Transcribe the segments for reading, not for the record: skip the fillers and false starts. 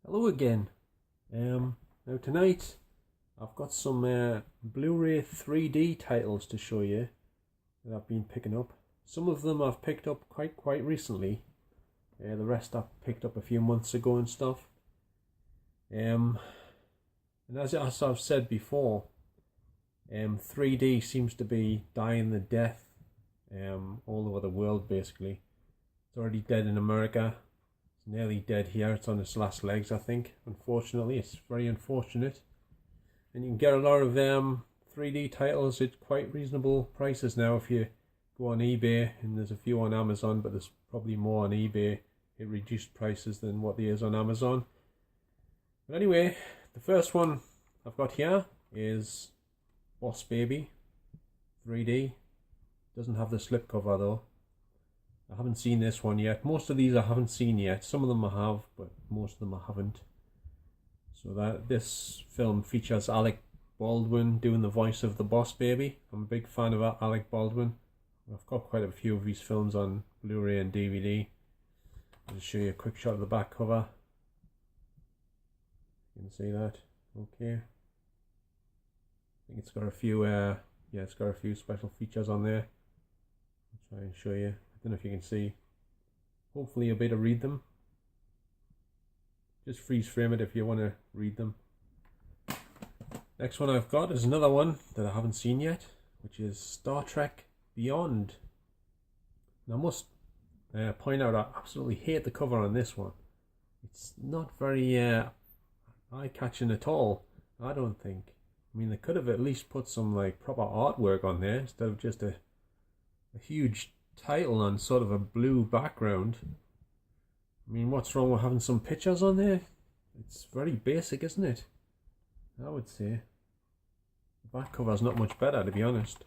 Hello again. Now tonight I've got some Blu Ray 3D titles to show you that I've been picking up. Some of them I've picked up quite recently. The rest I picked up a few months ago and stuff. And as I've said before, 3D seems to be dying the death all over the world basically. It's already dead in America. Nearly dead here. It's on its last legs, I think. Unfortunately, it's very unfortunate. And you can get a lot of 3D titles at quite reasonable prices now if you go on eBay, and there's a few on Amazon, but there's probably more on eBay at reduced prices than what there is on Amazon. But anyway, the first one I've got here is Boss Baby 3D. Doesn't have the slipcover though. I haven't seen this one yet. Most of these I haven't seen yet. Some of them I have, but most of them I haven't. So that this film features Alec Baldwin doing the voice of the Boss Baby. I'm a big fan of Alec Baldwin. I've got quite a few of his films on Blu-ray and DVD. I'll just show you a quick shot of the back cover. You can see that. Okay. I think it's got a few it's got a few special features on there. I'll try and show you. I don't know if you can see. Hopefully you'll be able to read them. Just freeze frame it if you want to read them. Next one I've got is another one that I haven't seen yet, which is Star Trek Beyond. And I must point out I absolutely hate the cover on this one. It's not very eye-catching at all, I don't think. I mean, they could have at least put some like proper artwork on there instead of just a huge title on sort of a blue background. I mean, what's wrong with having some pictures on there? It's very basic, isn't it? I would say. The back cover's not much better, to be honest.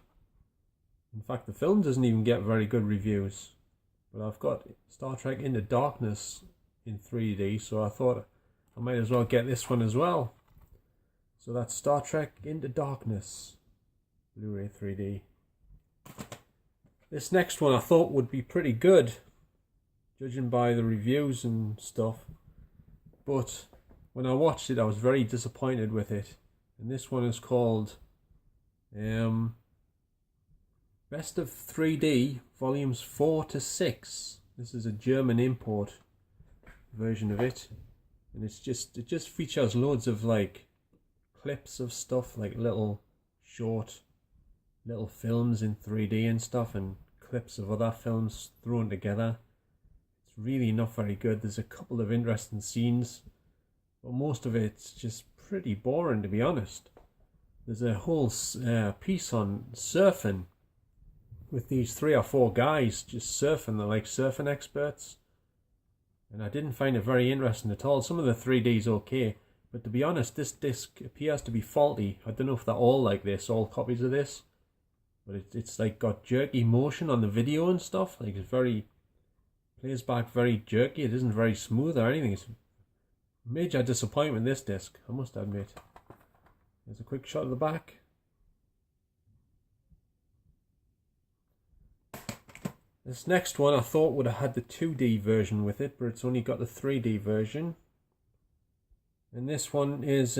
In fact, the film doesn't even get very good reviews. But I've got Star Trek Into Darkness in 3D, so I thought I might as well get this one as well. So that's Star Trek Into Darkness, Blu-ray 3D. This next one I thought would be pretty good, judging by the reviews and stuff. But when I watched it, I was very disappointed with it. And this one is called Best of 3D Volumes 4 to 6. This is a German import version of it. And it just features loads of like clips of stuff, like little films in 3D and stuff, and clips of other films thrown together. It's really not very good. There's a couple of interesting scenes, but most of it's just pretty boring, to be honest. There's a whole piece on surfing with these 3 or 4 guys just surfing. They're like surfing experts, and I didn't find it very interesting at all. Some of the 3D's okay, but to be honest, this disc appears to be faulty. I don't know if they're all like this, all copies of this. But it's like got jerky motion on the video and stuff. Like it's plays back very jerky. It isn't very smooth or anything. It's a major disappointment, this disc, I must admit. There's a quick shot of the back. This next one I thought would have had the 2D version with it, but it's only got the 3D version. And this one is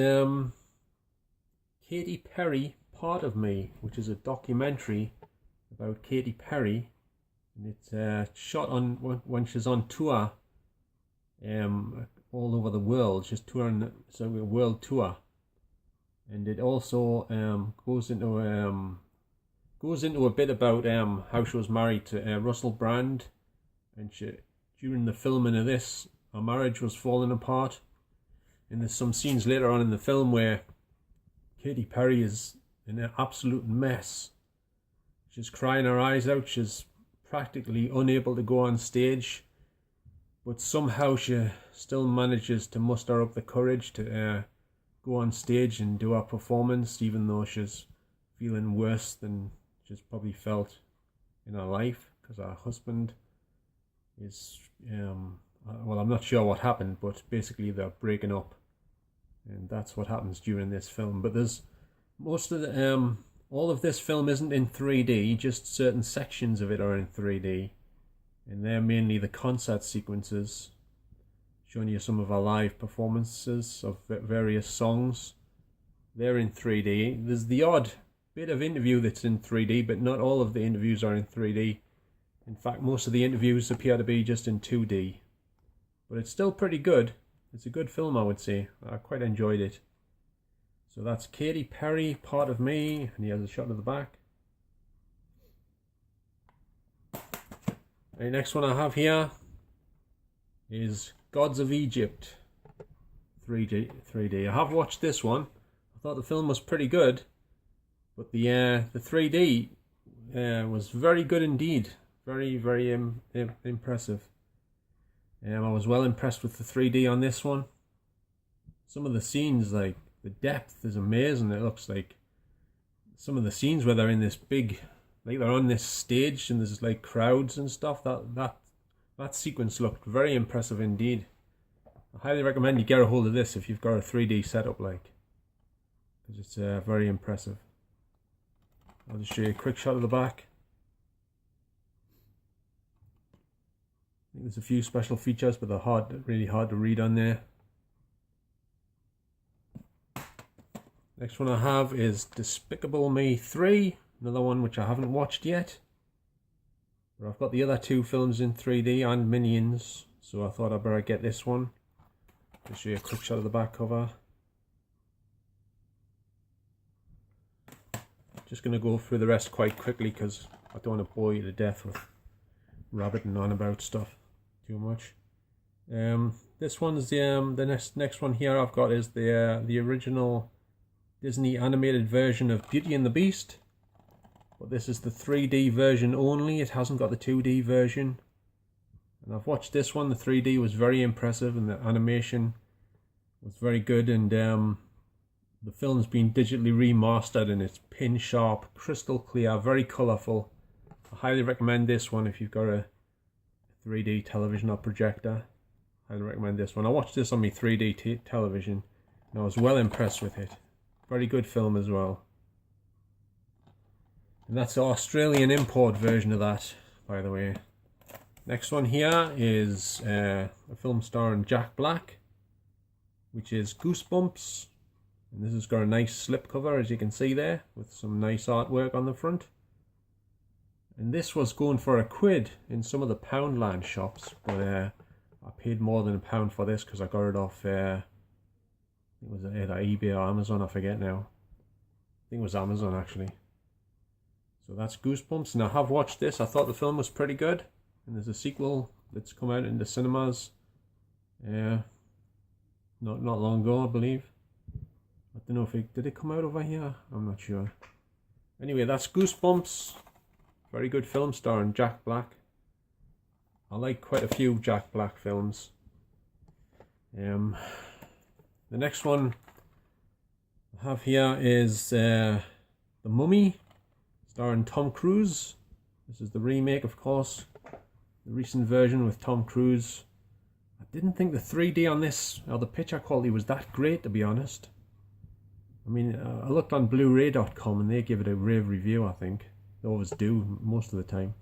Katy Perry, Part of Me, which is a documentary about Katy Perry, and it's shot on when she's on tour all over the world. She's touring, so a world tour, and it also goes into a bit about how she was married to Russell Brand, and during the filming of this, her marriage was falling apart. And there's some scenes later on in the film where Katy Perry is in an absolute mess. She's crying her eyes out. She's practically unable to go on stage, but somehow she still manages to muster up the courage to go on stage and do her performance, even though she's feeling worse than she's probably felt in her life, because her husband is well, I'm not sure what happened, but basically they're breaking up, and that's what happens during this film. But there's most of the all of this film isn't in 3D, just certain sections of it are in 3D, and they're mainly the concert sequences showing you some of our live performances of various songs. They're in 3D. There's the odd bit of interview that's in 3D, but not all of the interviews are in 3D. In fact, most of the interviews appear to be just in 2D. But it's still pretty good. It's a good film, I would say. I quite enjoyed it. So that's Katy Perry, Part of Me, and he has a shot of the back. The next one I have here is Gods of Egypt 3D. I have watched this one. I thought the film was pretty good, but the 3D was very good indeed. Very impressive. I was well impressed with the 3D on this one. Some of the scenes, like the depth is amazing. It looks like some of the scenes where they're in this big, like they're on this stage and there's like crowds and stuff. That sequence looked very impressive indeed. I highly recommend you get a hold of this if you've got a 3D setup, like, because it's very impressive. I'll just show you a quick shot of the back. I think there's a few special features, but they're really hard to read on there. Next one I have is Despicable Me 3, another one which I haven't watched yet. But I've got the other two films in 3D and Minions, so I thought I'd better get this one. I'll show you a quick shot of the back cover. Just going to go through the rest quite quickly because I don't want to bore you to death with rabbiting on about stuff too much. This one's the next one here I've got is the original Disney animated version of Beauty and the Beast, but this is the 3D version only. It hasn't got the 2D version, and I've watched this one. The 3D was very impressive and the animation was very good, and the film's been digitally remastered and it's pin sharp, crystal clear, very colourful. I highly recommend this one if you've got a 3D television or projector. I highly recommend this one. I watched this on my 3D television and I was well impressed with it. Very good film as well. And that's the Australian import version of that, by the way. Next one here is a film starring Jack Black, which is Goosebumps. And this has got a nice slipcover, as you can see there, with some nice artwork on the front. And this was going for £1 in some of the Poundland shops, but I paid more than £1 for this because I got it off, it was either eBay or Amazon, I forget now. I think it was Amazon actually. So that's Goosebumps, and I have watched this. I thought the film was pretty good, and there's a sequel that's come out in the cinemas not long ago, I believe. I don't know if did it come out over here? I'm not sure. Anyway, that's Goosebumps. Very good film starring Jack Black. I like quite a few Jack Black films. The next one I have here is The Mummy, starring Tom Cruise. This is the remake, of course. The recent version with Tom Cruise. I didn't think the 3D on this, or the picture quality, was that great, to be honest. I mean, I looked on Blu-ray.com and they give it a rave review, I think. They always do, most of the time.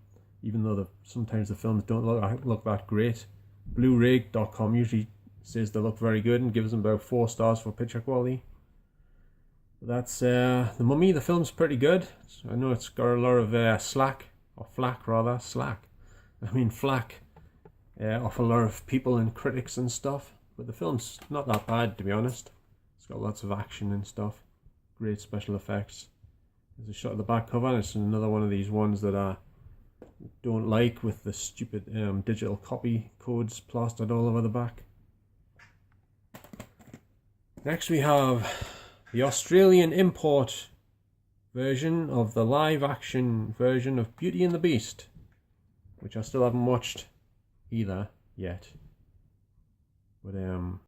Even though sometimes the films don't look that great. Blu-ray.com usually says they look very good and gives them about 4 stars for picture quality. But that's The Mummy. The film's pretty good. I know it's got a lot of flack off a lot of people and critics and stuff. But the film's not that bad, to be honest. It's got lots of action and stuff. Great special effects. There's a shot of the back cover. It's another one of these ones that I don't like, with the stupid digital copy codes plastered all over the back. Next we have the Australian import version of the live action version of Beauty and the Beast, which I still haven't watched either yet. But